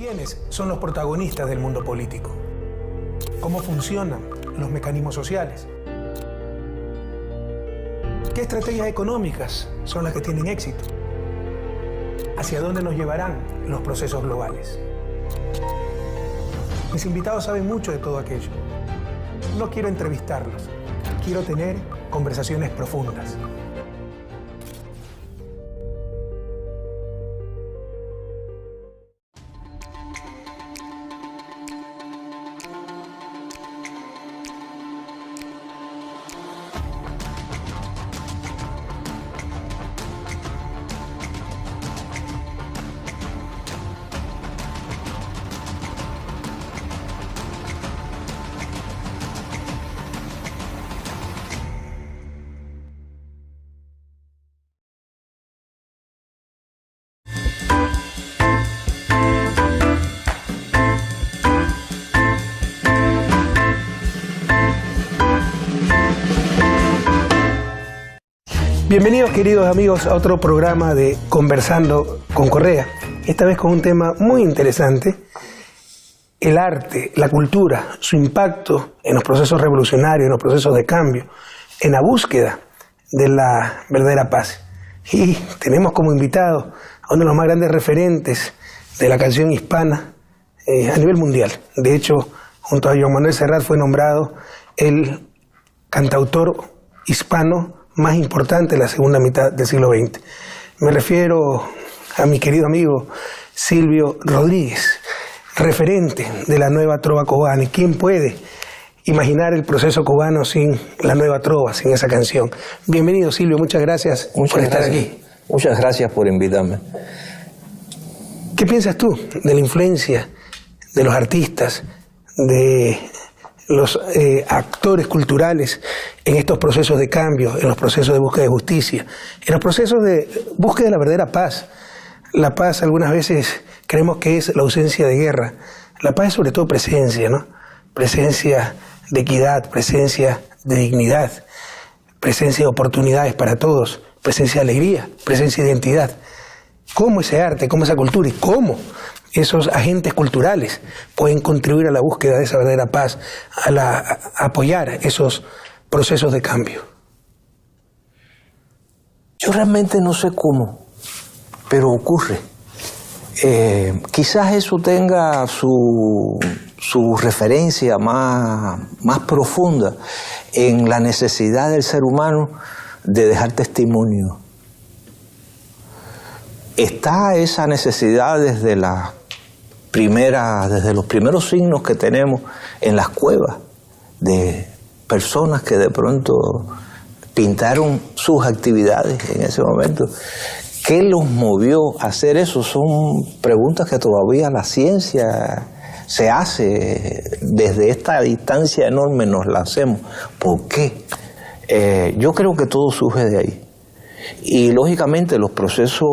¿Quiénes son los protagonistas del mundo político? ¿Cómo funcionan los mecanismos sociales? ¿Qué estrategias económicas son las que tienen éxito? ¿Hacia dónde nos llevarán los procesos globales? Mis invitados saben mucho de todo aquello. No quiero entrevistarlos, quiero tener conversaciones profundas. Bienvenidos, queridos amigos, a otro programa de Conversando con Correa. Esta vez con un tema muy interesante: el arte, la cultura, su impacto en los procesos revolucionarios, en los procesos de cambio, en la búsqueda de la verdadera paz. Y tenemos como invitado a uno de los más grandes referentes de la canción hispana a nivel mundial. De hecho, junto a Joan Manuel Serrat fue nombrado el cantautor hispano más importante de la segunda mitad del siglo XX. Me refiero a mi querido amigo Silvio Rodríguez, referente de la nueva trova cubana. ¿Y quién puede imaginar el proceso cubano sin la nueva trova, sin esa canción? Bienvenido, Silvio, muchas gracias por estar aquí. Muchas gracias por invitarme. ¿Qué piensas tú de la influencia de los artistas, de los actores culturales en estos procesos de cambio, en los procesos de búsqueda de justicia, en los procesos de búsqueda de la verdadera paz? La paz algunas veces creemos que es la ausencia de guerra. La paz es sobre todo presencia, ¿no? Presencia de equidad, presencia de dignidad, presencia de oportunidades para todos, presencia de alegría, presencia de identidad. ¿Cómo ese arte, cómo esa cultura y cómo esos agentes culturales pueden contribuir a la búsqueda de esa verdadera paz, a apoyar esos procesos de cambio? Yo realmente no sé cómo, pero ocurre. Quizás eso tenga su referencia más profunda en la necesidad del ser humano de dejar testimonio. Está esa necesidad desde los primeros signos que tenemos en las cuevas, de personas que de pronto pintaron sus actividades en ese momento. ¿Qué los movió a hacer eso? Son preguntas que todavía la ciencia se hace, desde esta distancia enorme nos la hacemos. ¿Por qué? Yo creo que todo surge de ahí. Y lógicamente los procesos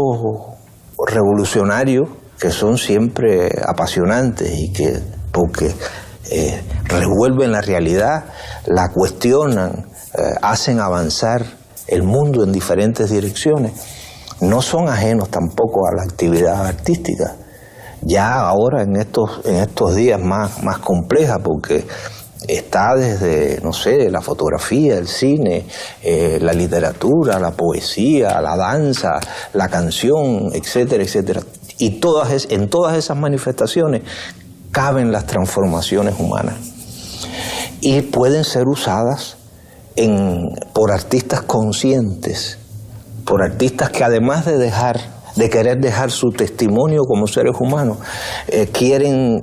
revolucionarios, que son siempre apasionantes y que porque revuelven la realidad, la cuestionan, hacen avanzar el mundo en diferentes direcciones, no son ajenos tampoco a la actividad artística. Ya ahora en estos días más compleja, porque está desde, no sé, la fotografía, el cine, la literatura, la poesía, la danza, la canción, etcétera, etcétera. Y en todas esas manifestaciones caben las transformaciones humanas. Y pueden ser usadas por artistas conscientes, por artistas que además de querer dejar su testimonio como seres humanos, quieren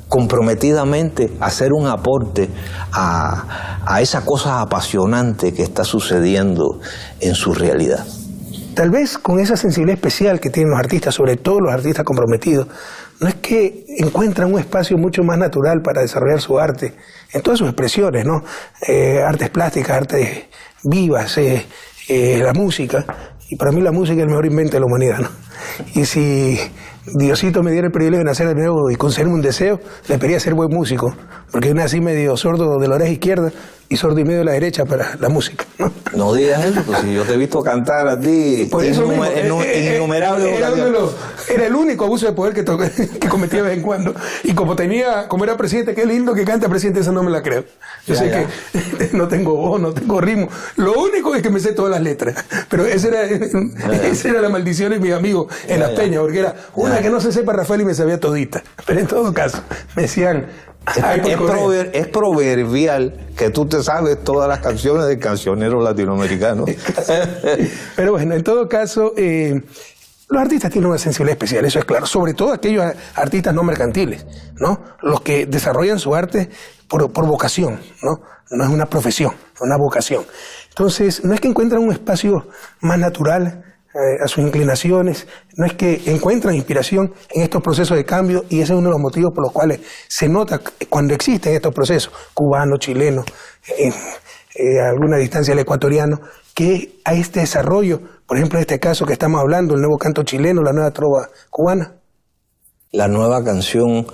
comprometidamente hacer un aporte a esa cosa apasionante que está sucediendo en su realidad. Tal vez con esa sensibilidad especial que tienen los artistas, sobre todo los artistas comprometidos, no es que encuentran un espacio mucho más natural para desarrollar su arte en todas sus expresiones, ¿no? Artes plásticas, artes vivas, la música. Y para mí la música es el mejor invento de la humanidad, ¿no? Y si Diosito me diera el privilegio de nacer de nuevo y concederme un deseo, le pediría ser buen músico, porque yo nací medio sordo de la oreja izquierda y sordo y medio de la derecha para la música, ¿no? No digas eso, pues si yo te he visto cantar a ti innumerables ocasiones. era el único abuso de poder que cometía de vez en cuando. Y como era presidente, qué lindo que canta presidente, esa no me la creo. Yo sé que no tengo voz, no tengo ritmo. Lo único es que me sé todas las letras. Pero esa era la maldición de mis amigos en las peñas, porque era una que no se sepa Rafael y me sabía todita. Pero en todo caso, me decían... Es proverbial que tú te sabes todas las canciones del cancionero latinoamericano. Pero bueno, en todo caso, los artistas tienen una sensibilidad especial, eso es claro. Sobre todo aquellos artistas no mercantiles, ¿no? Los que desarrollan su arte por vocación, ¿no? No es una profesión, es una vocación. Entonces, no es que encuentran un espacio más natural a sus inclinaciones, no es que encuentran inspiración en estos procesos de cambio, y ese es uno de los motivos por los cuales se nota cuando existen estos procesos, cubano, chileno, a alguna distancia el ecuatoriano, que hay este desarrollo, por ejemplo en este caso que estamos hablando, el nuevo canto chileno, la nueva trova cubana. La nueva canción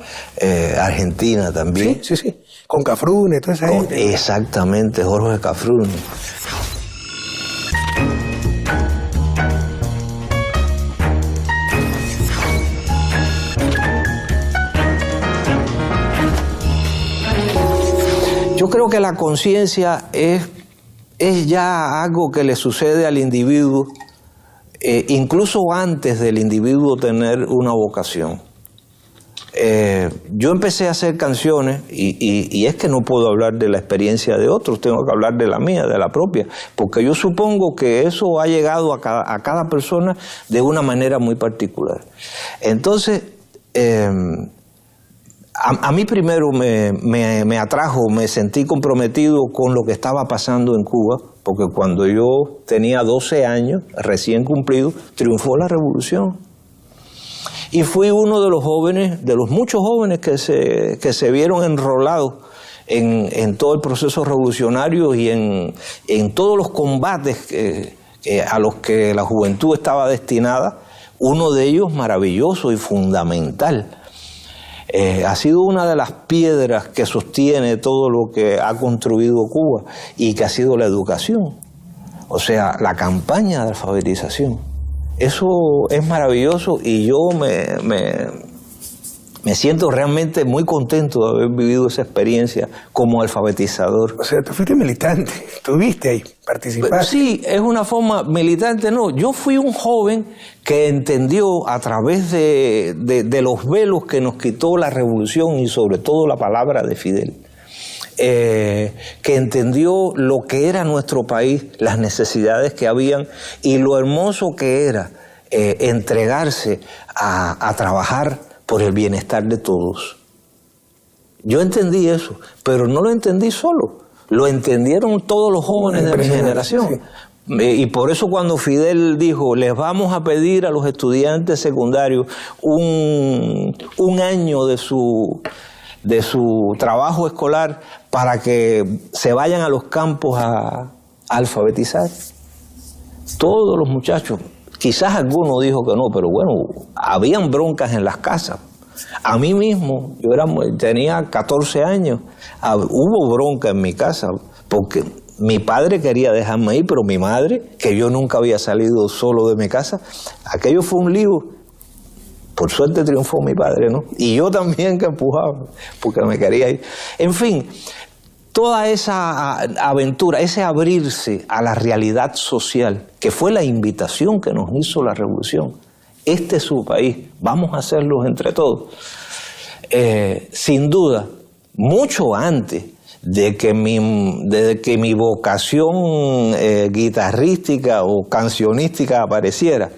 argentina también. Sí, con Cafrune, toda esa gente. Exactamente, Jorge Cafrune. Yo creo que la conciencia es ya algo que le sucede al individuo, incluso antes del individuo tener una vocación. Yo empecé a hacer canciones y es que no puedo hablar de la experiencia de otros, tengo que hablar de la mía, de la propia, porque yo supongo que eso ha llegado a cada persona de una manera muy particular. Entonces, a mí primero me atrajo, me sentí comprometido con lo que estaba pasando en Cuba, porque cuando yo tenía 12 años, recién cumplido, triunfó la revolución. Y fui uno de los jóvenes, de los muchos jóvenes que se vieron enrolados en todo el proceso revolucionario y en todos los combates a los que la juventud estaba destinada, uno de ellos maravilloso y fundamental. Ha sido una de las piedras que sostiene todo lo que ha construido Cuba y que ha sido la educación, o sea, la campaña de alfabetización. Eso es maravilloso y yo me siento realmente muy contento de haber vivido esa experiencia como alfabetizador. O sea, tú fuiste militante, estuviste ahí, participaste. Sí, es una forma militante, no. Yo fui un joven que entendió a través de los velos que nos quitó la revolución y sobre todo la palabra de Fidel, que entendió lo que era nuestro país, las necesidades que habían y lo hermoso que era entregarse a trabajar por el bienestar de todos. Yo entendí eso, pero no lo entendí solo, lo entendieron todos los jóvenes de mi generación. Sí. Y por eso cuando Fidel dijo, les vamos a pedir a los estudiantes secundarios un año de su trabajo escolar para que se vayan a los campos a alfabetizar. Todos los muchachos, quizás alguno dijo que no, pero bueno, habían broncas en las casas. A mí mismo, tenía 14 años, hubo bronca en mi casa, porque mi padre quería dejarme ir, pero mi madre, que yo nunca había salido solo de mi casa, aquello fue un lío. Por suerte triunfó mi padre, ¿no? Y yo también que empujaba, porque me quería ir. En fin, toda esa aventura, ese abrirse a la realidad social, que fue la invitación que nos hizo la revolución. Este es su país, vamos a hacerlo entre todos. Sin duda, mucho antes de que mi vocación guitarrística o cancionística apareciera,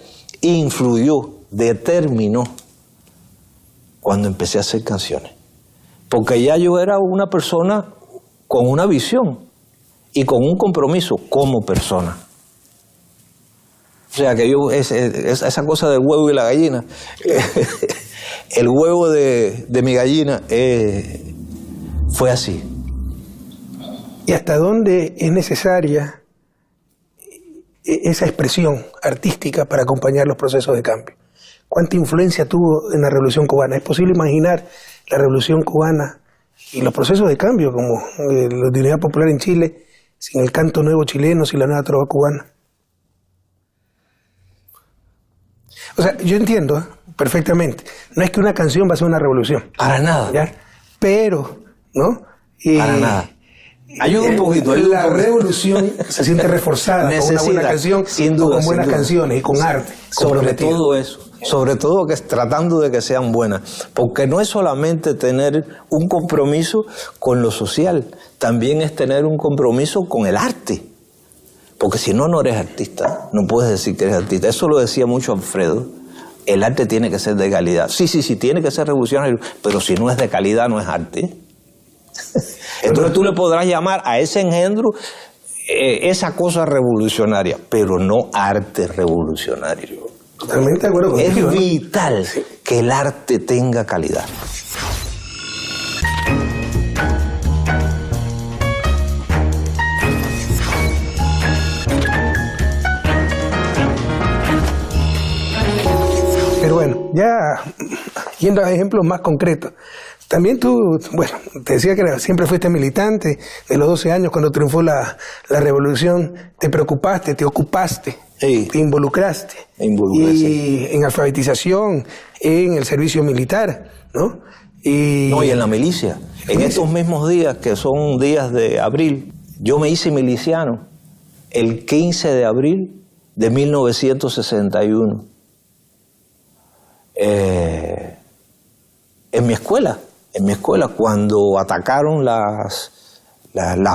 influyó, determinó cuando empecé a hacer canciones. Porque ya yo era una persona con una visión y con un compromiso como persona. O sea que esa cosa del huevo y la gallina, el huevo de mi gallina fue así. ¿Y hasta dónde es necesaria esa expresión artística para acompañar los procesos de cambio? ¿Cuánta influencia tuvo en la Revolución Cubana? ¿Es posible imaginar la Revolución Cubana y los procesos de cambio, como la Unidad Popular en Chile, sin el canto nuevo chileno, sin la nueva trova cubana? O sea, yo entiendo perfectamente. No es que una canción va a ser una revolución. Para nada. ¿Ya? Pero, ¿no? Para nada. Ayuda un poquito. La revolución se siente reforzada con una buena canción, sin duda, con buenas canciones y con arte. Sobre todo eso. Sobre todo que tratando de que sean buenas. Porque no es solamente tener un compromiso con lo social, también es tener un compromiso con el arte. Porque si no, no eres artista. No puedes decir que eres artista. Eso lo decía mucho Alfredo. El arte tiene que ser de calidad. Sí, tiene que ser revolucionario, pero si no es de calidad, no es arte. Entonces tú le podrás llamar a ese engendro esa cosa revolucionaria, pero no arte revolucionario. Totalmente de acuerdo contigo. Es vital que el arte tenga calidad. Pero bueno, ya yendo a ejemplos más concretos. También tú, bueno, te decía que siempre fuiste militante. De los 12 años, cuando triunfó la revolución, te preocupaste, te ocupaste, sí. Te involucraste. Sí. En alfabetización, en el servicio militar, ¿no? Y en la milicia. En estos mismos días, que son días de abril, yo me hice miliciano el 15 de abril de 1961. En mi escuela, cuando atacaron las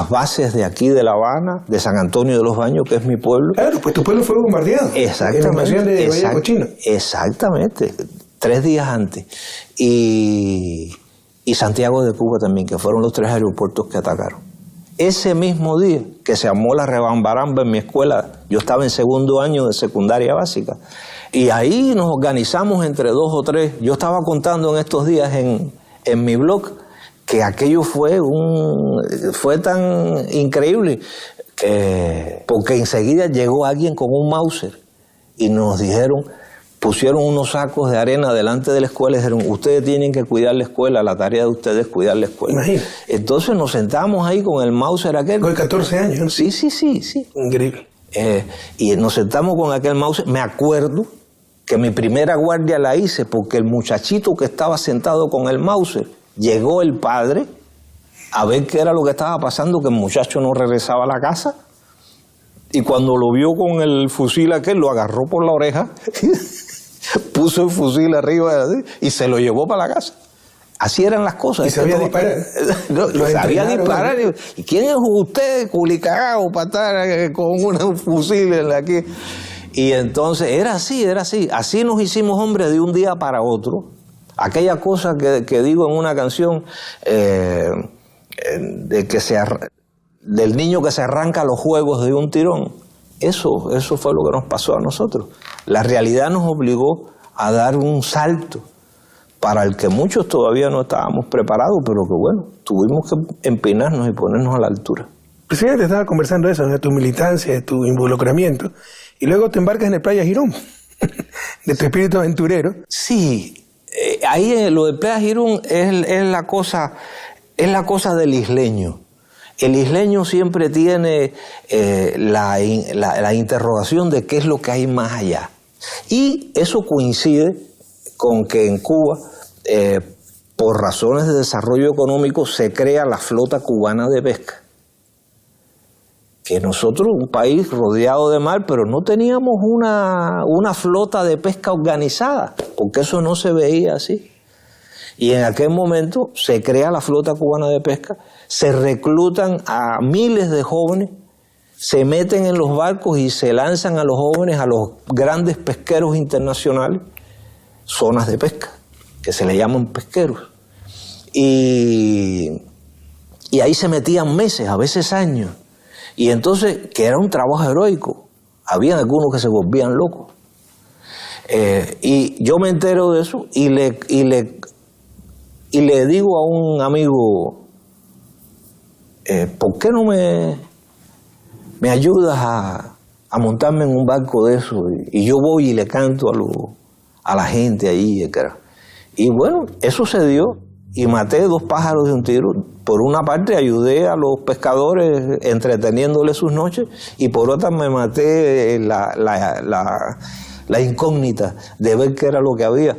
bases de aquí de La Habana, de San Antonio de los Baños, que es mi pueblo. Claro, pues tu pueblo fue bombardeado. Exactamente. En la de Bahía Cochino. Exactamente, 3 días antes. Y Santiago de Cuba también, que fueron los 3 aeropuertos que atacaron. Ese mismo día que se armó la rebambaramba en mi escuela, yo estaba en 2º año de secundaria básica, y ahí nos organizamos entre 2 o 3. Yo estaba contando en estos días en mi blog que aquello fue tan increíble porque enseguida llegó alguien con un Mauser y nos dijeron, pusieron unos sacos de arena delante de la escuela y dijeron, ustedes tienen que cuidar la escuela, la tarea de ustedes es cuidar la escuela. Imagínate. Entonces nos sentamos ahí con el Mauser aquel. Con 14 años, ¿no? Sí. Increíble. Y nos sentamos con aquel Mauser. Me acuerdo que mi primera guardia la hice porque el muchachito que estaba sentado con el Mauser, llegó el padre a ver qué era lo que estaba pasando, que el muchacho no regresaba a la casa, y cuando lo vio con el fusil aquel, lo agarró por la oreja, puso el fusil arriba y se lo llevó para la casa. Así eran las cosas. ¿Y sabía disparar? Sabía disparar. ¿Y quién es usted, culicagao, para estar con un fusil en la que...? Y entonces era así. Así nos hicimos hombres de un día para otro. Aquella cosa que digo en una canción, del niño que se arranca los juegos de un tirón. Eso fue lo que nos pasó a nosotros. La realidad nos obligó a dar un salto para el que muchos todavía no estábamos preparados, pero que bueno, tuvimos que empinarnos y ponernos a la altura. Presidente, estaba conversando eso, de tu militancia, de tu involucramiento, y luego te embarcas en el Playa Girón, de tu espíritu aventurero. Sí, ahí lo de Playa Girón es la cosa del isleño. El isleño siempre tiene la interrogación de qué es lo que hay más allá. Y eso coincide con que en Cuba, por razones de desarrollo económico, se crea la flota cubana de pesca. Que nosotros, un país rodeado de mar, pero no teníamos una flota de pesca organizada, porque eso no se veía así. Y en aquel momento se crea la flota cubana de pesca, se reclutan a miles de jóvenes, se meten en los barcos y se lanzan a los jóvenes a los grandes pesqueros internacionales, zonas de pesca, que se le llaman pesqueros. Y ahí se metían meses, a veces años. Y entonces, que era un trabajo heroico, había algunos que se volvían locos. Y yo me entero de eso y le digo a un amigo, ¿por qué no me ayudas a montarme en un barco de eso? Y yo voy y le canto a la gente allí. Y bueno, eso se dio y maté 2 pájaros de un tiro. Por una parte ayudé a los pescadores entreteniéndoles sus noches y por otra me maté la incógnita de ver qué era lo que había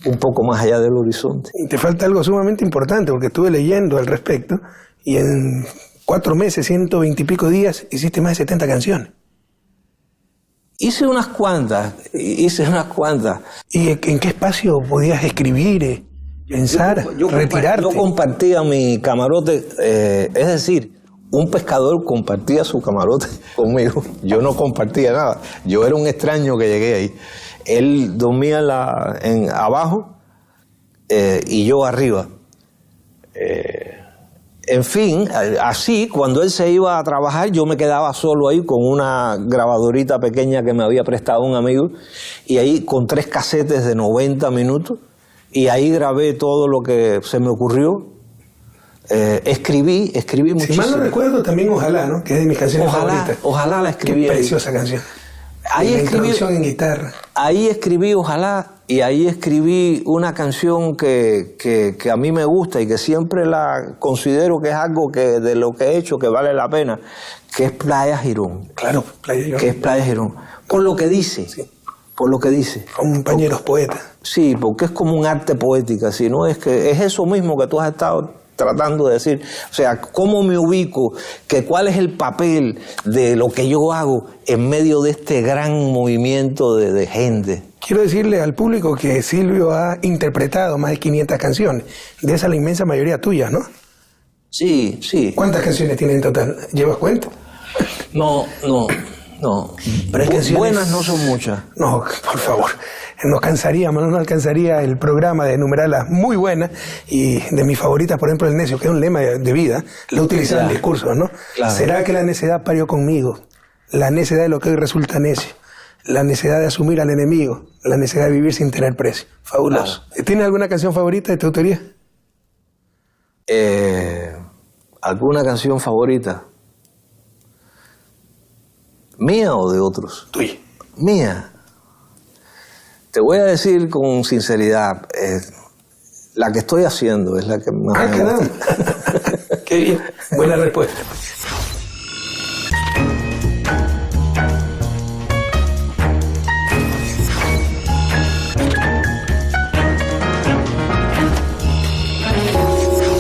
un poco más allá del horizonte. Y te falta algo sumamente importante, porque estuve leyendo al respecto, y en 4 meses, 120 y pico días, hiciste más de 70 canciones. Hice unas cuantas. ¿Y en qué espacio podías escribir, pensar, retirarte? Yo compartía mi camarote, es decir, un pescador compartía su camarote conmigo. Yo no compartía nada. Yo era un extraño que llegué ahí. Él dormía abajo y yo arriba. En fin, así, cuando él se iba a trabajar, yo me quedaba solo ahí con una grabadorita pequeña que me había prestado un amigo, y ahí con 3 casetes de 90 minutos, y ahí grabé todo lo que se me ocurrió. Escribí muchísimo. Si mal no recuerdo, también Ojalá, ¿no? Que es de mis canciones favoritas. Ojalá la escribí. Qué preciosa canción. Ahí escribí, en guitarra. Ahí escribí Ojalá, y ahí escribí una canción que a mí me gusta y que siempre la considero que es algo que de lo que he hecho que vale la pena, que es Playa Girón. Claro, Playa Girón. Que es Playa Girón. Por lo que dice. Sí. Por lo que dice. Compañeros poetas. Sí, porque es como un arte poética, si no es que es eso mismo que tú has estado tratando de decir. O sea, ¿cómo me ubico? ¿Cuál es el papel de lo que yo hago en medio de este gran movimiento de gente? Quiero decirle al público que Silvio ha interpretado más de 500 canciones. De esas la inmensa mayoría tuyas, ¿no? Sí, sí. ¿Cuántas canciones tiene en total? ¿Llevas cuenta? No. Pero buenas no son muchas. No, por favor. Nos alcanzaría el programa de enumerarlas muy buenas, y de mis favoritas, por ejemplo, El Necio, que es un lema de vida, lo utilizaba en discursos, ¿no? Claro. ¿Será que la necedad parió conmigo? La necedad de lo que hoy resulta necio. La necedad de asumir al enemigo. La necedad de vivir sin tener precio. Fabuloso. Claro. ¿Tienes alguna canción favorita de tu autoría? ¿Alguna canción favorita? ¿Mía o de otros? Tuya. Mía. Te voy a decir con sinceridad, la que estoy haciendo es la que más me gusta. Qué bien, buena respuesta.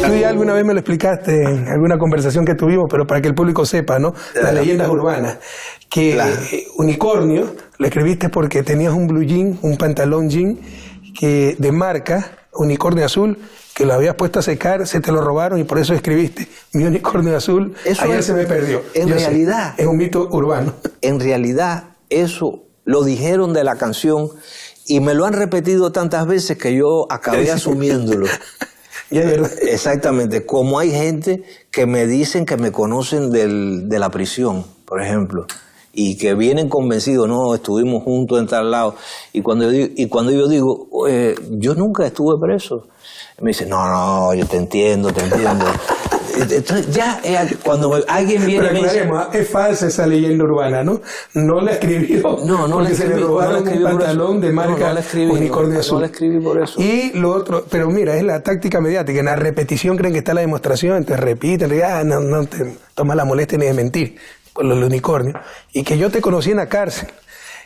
Tú ya alguna vez me lo explicaste en alguna conversación que tuvimos, pero para que el público sepa, ¿no? Las leyendas urbanas. Que Unicornio lo escribiste porque tenías un blue jean, un pantalón jean de marca, Unicornio Azul, que lo habías puesto a secar, se te lo robaron y por eso escribiste mi unicornio azul. Eso ayer se me perdió. En realidad es un mito urbano. En realidad eso lo dijeron de la canción y me lo han repetido tantas veces que yo acabé asumiéndolo. Ya, ¿verdad? Exactamente, como hay gente que me dicen que me conocen de la prisión, por ejemplo, y que vienen convencidos, no, estuvimos juntos en tal lado, y cuando yo digo, yo nunca estuve preso, me dicen, no, yo te entiendo. Entonces ya cuando alguien viene... Pero aclaremos, es falsa esa leyenda urbana, ¿no? No la escribió porque se le robaron un pantalón de marca Unicornio Azul. No la escribí por eso. Y lo otro, pero mira, es la táctica mediática. En la repetición creen que está la demostración, entonces repiten, no te tomas la molestia ni de mentir por los unicornios. Y que yo te conocí en la cárcel.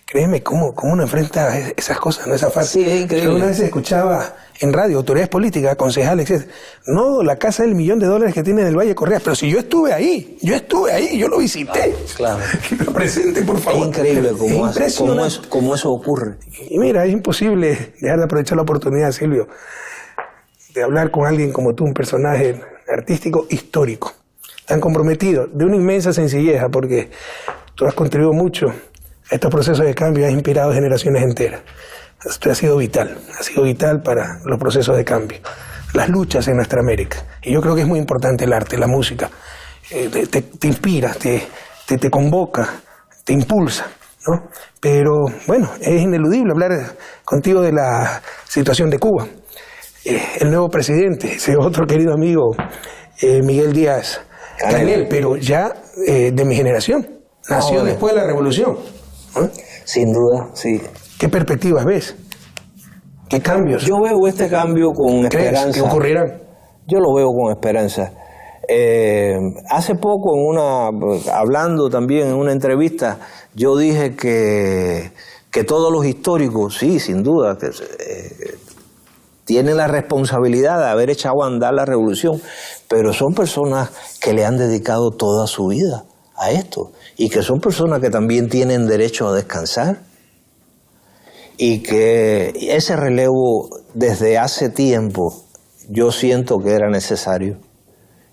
Créeme, ¿cómo uno enfrenta esas cosas? No es fácil. Sí, es increíble. Yo una vez escuchaba en radio, autoridades políticas, concejales, etc. No, la casa del $1.000.000 que tiene en el Valle Correa. Pero si yo estuve ahí, yo lo visité. Claro. Que lo presente, por favor. Es increíble cómo eso ocurre. Y mira, es imposible dejar de aprovechar la oportunidad, Silvio, de hablar con alguien como tú, un personaje artístico histórico, tan comprometido, de una inmensa sencillez, porque tú has contribuido mucho a estos procesos de cambio y has inspirado generaciones enteras. Esto ha sido vital para los procesos de cambio, las luchas en nuestra América. Y yo creo que es muy importante el arte, la música. Te inspira, te convoca, te impulsa, ¿no? Pero bueno, es ineludible hablar contigo de la situación de Cuba. El nuevo presidente, ese otro querido amigo, Miguel Díaz Canel, pero ya de mi generación, nació después de la revolución. ¿Eh? Sin duda, sí. ¿Qué perspectivas ves? ¿Qué cambios? Yo veo este cambio con esperanza. ¿Qué ocurrirán? Yo lo veo con esperanza. Hace poco, hablando también en una entrevista, yo dije que que todos los históricos, sí, sin duda, que, tienen la responsabilidad de haber echado a andar la revolución, pero son personas que le han dedicado toda su vida a esto y que son personas que también tienen derecho a descansar y que ese relevo desde hace tiempo yo siento que era necesario.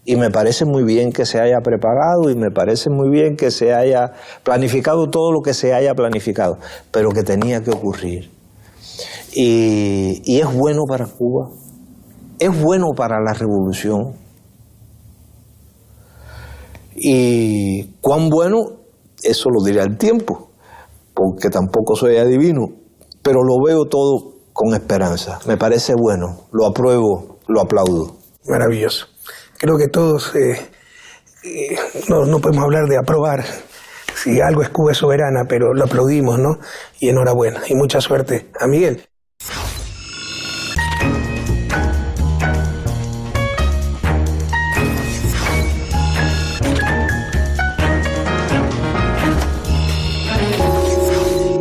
Y me parece muy bien que se haya preparado y me parece muy bien que se haya planificado todo lo que se haya planificado, pero que tenía que ocurrir. Y es bueno para Cuba, es bueno para la revolución. Y cuán bueno, eso lo dirá el tiempo, porque tampoco soy adivino, pero lo veo todo con esperanza. Me parece bueno, lo apruebo, lo aplaudo. Maravilloso. Creo que todos no podemos hablar de aprobar si algo es Cuba es soberana, pero lo aplaudimos, ¿no? Y enhorabuena. Y mucha suerte a Miguel.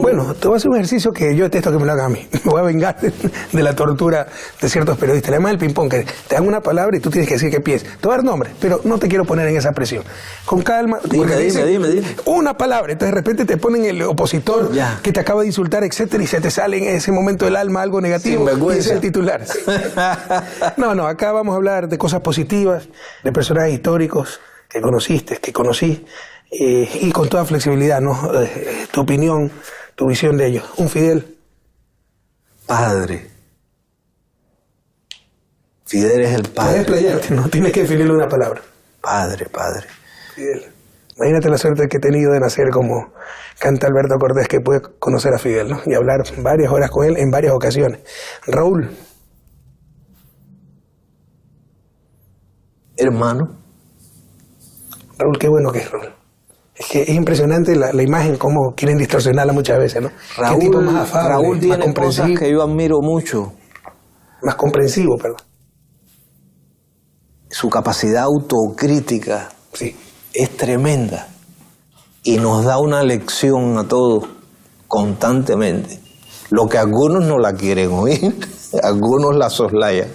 Bueno, te voy a hacer un ejercicio que yo detesto que me lo hagan a mí. Me voy a vengar de la tortura de ciertos periodistas. Además, el ping-pong, que te dan una palabra y tú tienes que decir qué piensas. Te voy a dar nombres, pero no te quiero poner en esa presión. Con calma. Dime. Una palabra. Entonces, de repente te ponen el opositor que te acaba de insultar, etcétera, y se te sale en ese momento del alma algo negativo. Y ese es el titular. No, acá vamos a hablar de cosas positivas, de personajes históricos que conociste, que conocí, y con toda flexibilidad, ¿no? Tu opinión, tu visión de ellos. Un Fidel. Padre. Fidel es el padre. Puedes playarte, no tienes que definirle una palabra. Padre. Fidel. Imagínate la suerte que he tenido de nacer como canta Alberto Cortés, que pude conocer a Fidel, ¿no? Y hablar varias horas con él en varias ocasiones. Raúl. Hermano. Raúl, qué bueno que es Raúl. Es que es impresionante la imagen, cómo quieren distorsionarla muchas veces, ¿no? Raúl, ¿Qué tipo más afable, Raúl tiene más comprensivo, cosas que yo admiro mucho. más comprensivo, perdón. Su capacidad autocrítica Sí. es tremenda y nos da una lección a todos constantemente. Lo que algunos no la quieren oír, algunos la soslayan.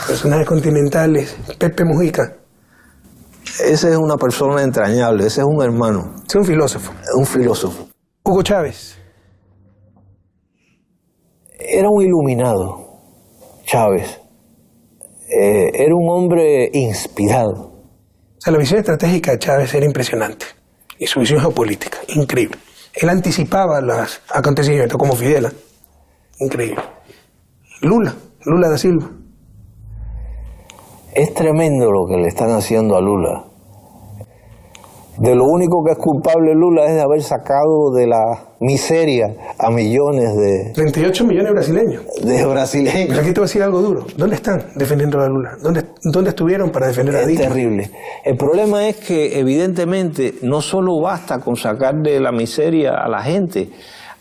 Personajes continentales, Pepe Mujica. Ese es una persona entrañable, ese es un hermano. Es un filósofo. Un filósofo. Hugo Chávez. Era un iluminado, Chávez. Era un hombre inspirado. O sea, la visión estratégica de Chávez era impresionante. Y su visión geopolítica, increíble. Él anticipaba los acontecimientos como Fidel. Increíble. Lula da Silva. Es tremendo lo que le están haciendo a Lula. De lo único que es culpable Lula es de haber sacado de la miseria a millones 38 millones de brasileños. de brasileños. Pero aquí te voy a decir algo duro. ¿Dónde están defendiendo a Lula? ¿Dónde estuvieron para defender a Es Dilma? terrible. El problema es que evidentemente no solo basta con sacar de la miseria a la gente,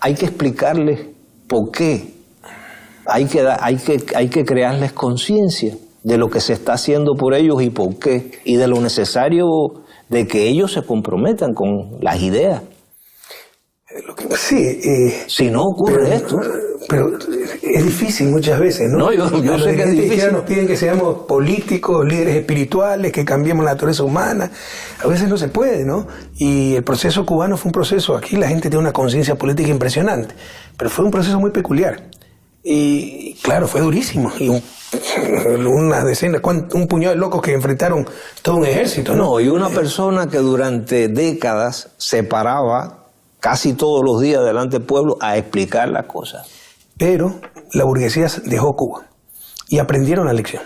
hay que explicarles por qué. Hay que crearles conciencia de lo que se está haciendo por ellos y por qué, y de lo necesario de que ellos se comprometan con las ideas. Sí. Si no ocurre esto. Pero es difícil muchas veces, ¿no? No, yo sé que es difícil. Nos piden que seamos políticos, líderes espirituales, que cambiemos la naturaleza humana. A veces no se puede, ¿no? Y el proceso cubano fue un proceso, aquí la gente tiene una conciencia política impresionante, pero fue un proceso muy peculiar. Y claro, fue durísimo. Y una decena, un puñado de locos que enfrentaron todo un ejército, ¿no? No, y una persona que durante décadas se paraba casi todos los días delante del pueblo a explicar las cosas. Pero la burguesía dejó Cuba y aprendieron la lección.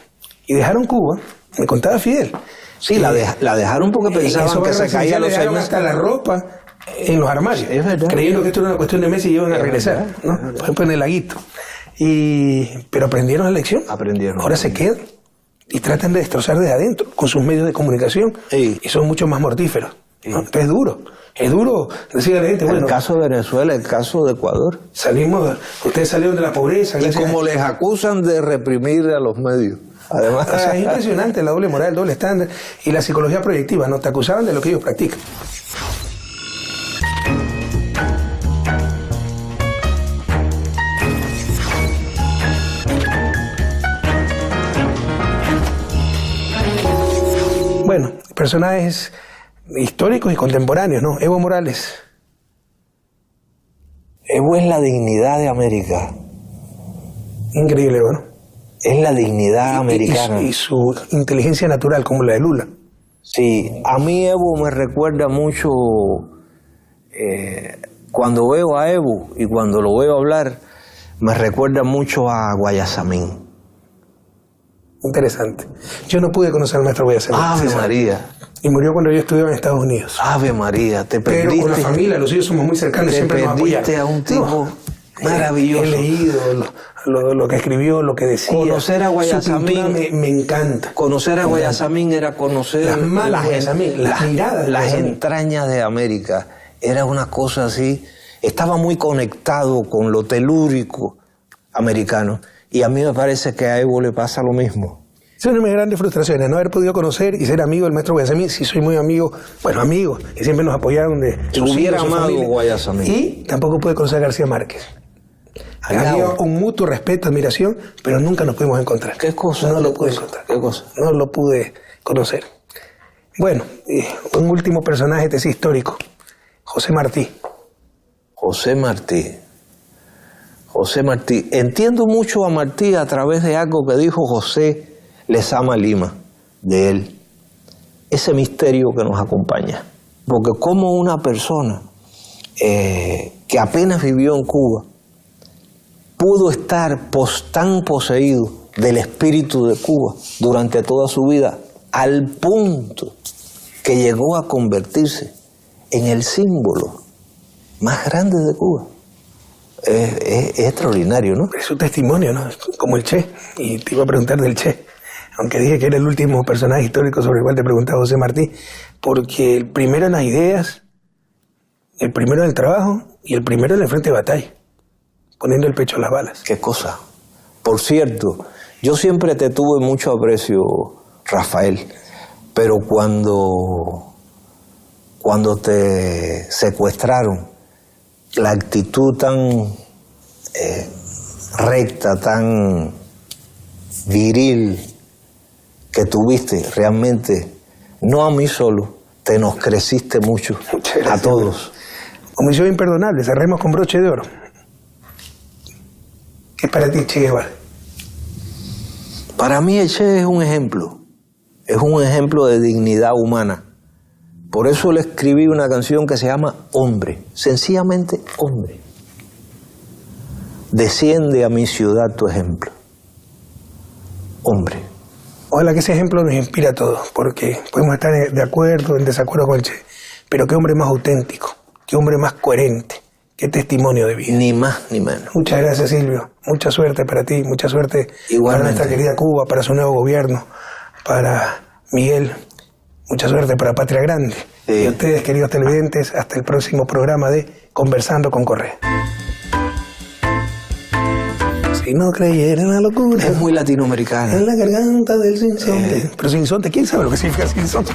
Y dejaron Cuba, me contaba Fidel. Sí, la dejaron porque pensaban que se caían los dejaron hasta la ropa en los armarios, creyendo que esto era una cuestión de meses y iban a regresar, ¿no? Por ejemplo, en el laguito. Pero aprendieron la lección. Ahora se quedan y tratan de destrozar desde adentro con sus medios de comunicación. Sí. Y son mucho más mortíferos, ¿no? Entonces es duro decirle a la gente, bueno, el caso de Venezuela, el caso de Ecuador. Ustedes salieron de la pobreza. Y como les acusan de reprimir a los medios. Además, es impresionante la doble moral, el doble estándar y la psicología proyectiva, ¿no? Te acusaban de lo que ellos practican. Bueno, personajes históricos y contemporáneos, ¿no? Evo Morales. Evo es la dignidad de América. Increíble, ¿no? Es la dignidad americana. Y su inteligencia natural, como la de Lula. Sí, a mí Evo me recuerda mucho, cuando veo a Evo y cuando lo veo hablar, me recuerda mucho a Guayasamín. Interesante. Yo no pude conocer al maestro Guayasamín. Ave María. Y murió cuando yo estudiaba en Estados Unidos. Ave María, te perdiste. Pero con la familia, los hijos somos muy cercanos, siempre nos apoyaron. Te perdiste a un tipo maravilloso. He leído lo que escribió, lo que decía. Conocer a Guayasamín me encanta. Conocer a Guayasamín era conocer las malas Guayasamín, las miradas. Las entrañas de América. Era una cosa así. Estaba muy conectado con lo telúrico americano. Y a mí me parece que a Evo le pasa lo mismo. Es una de mis grandes frustraciones, no haber podido conocer y ser amigo del maestro Guayasamín. Sí, soy muy amigo, bueno, amigos, y siempre nos apoyaron de sus hubiera hijos, amado Guayasamín. Y tampoco pude conocer a García Márquez. Había un mutuo respeto, admiración, pero nunca nos pudimos encontrar. ¿Qué cosa? No lo pude encontrar. ¿Qué cosa? No lo pude conocer. Bueno, un último personaje de ese histórico, José Martí. José Martí. José Martí. Entiendo mucho a Martí a través de algo que dijo José Lezama Lima, de él. Ese misterio que nos acompaña. Porque como una persona que apenas vivió en Cuba pudo estar tan poseído del espíritu de Cuba durante toda su vida, al punto que llegó a convertirse en el símbolo más grande de Cuba. Es extraordinario, ¿no? Es un testimonio, ¿no? Como el Che. Y te iba a preguntar del Che, aunque dije que era el último personaje histórico sobre el cual te preguntaba José Martí, porque el primero en las ideas, el primero en el trabajo y el primero en el frente de batalla, poniendo el pecho a las balas. Qué cosa. Por cierto, yo siempre te tuve mucho aprecio, Rafael, pero cuando te secuestraron, la actitud tan recta, tan viril que tuviste, realmente, no a mí solo, te nos creciste mucho, a todos. Omisión imperdonable, cerremos con broche de oro. ¿Qué es para ti Che Guevara? Para mí el Che es un ejemplo de dignidad humana. Por eso le escribí una canción que se llama Hombre, sencillamente Hombre. Desciende a mi ciudad tu ejemplo. Hombre. Ojalá que ese ejemplo nos inspire a todos, porque podemos estar de acuerdo, en desacuerdo con el Che, pero qué hombre más auténtico, qué hombre más coherente, qué testimonio de vida. Ni más ni menos. Muchas gracias, Silvio. Mucha suerte para ti, mucha suerte igualmente para nuestra querida Cuba, para su nuevo gobierno, para Miguel. Mucha suerte para Patria Grande. Sí. Y a ustedes, queridos televidentes, hasta el próximo programa de Conversando con Correa. Si no creyera en la locura. Es muy latinoamericana. En la garganta del sinsonte. Pero sinsonte, ¿quién sabe lo que significa sinsonte?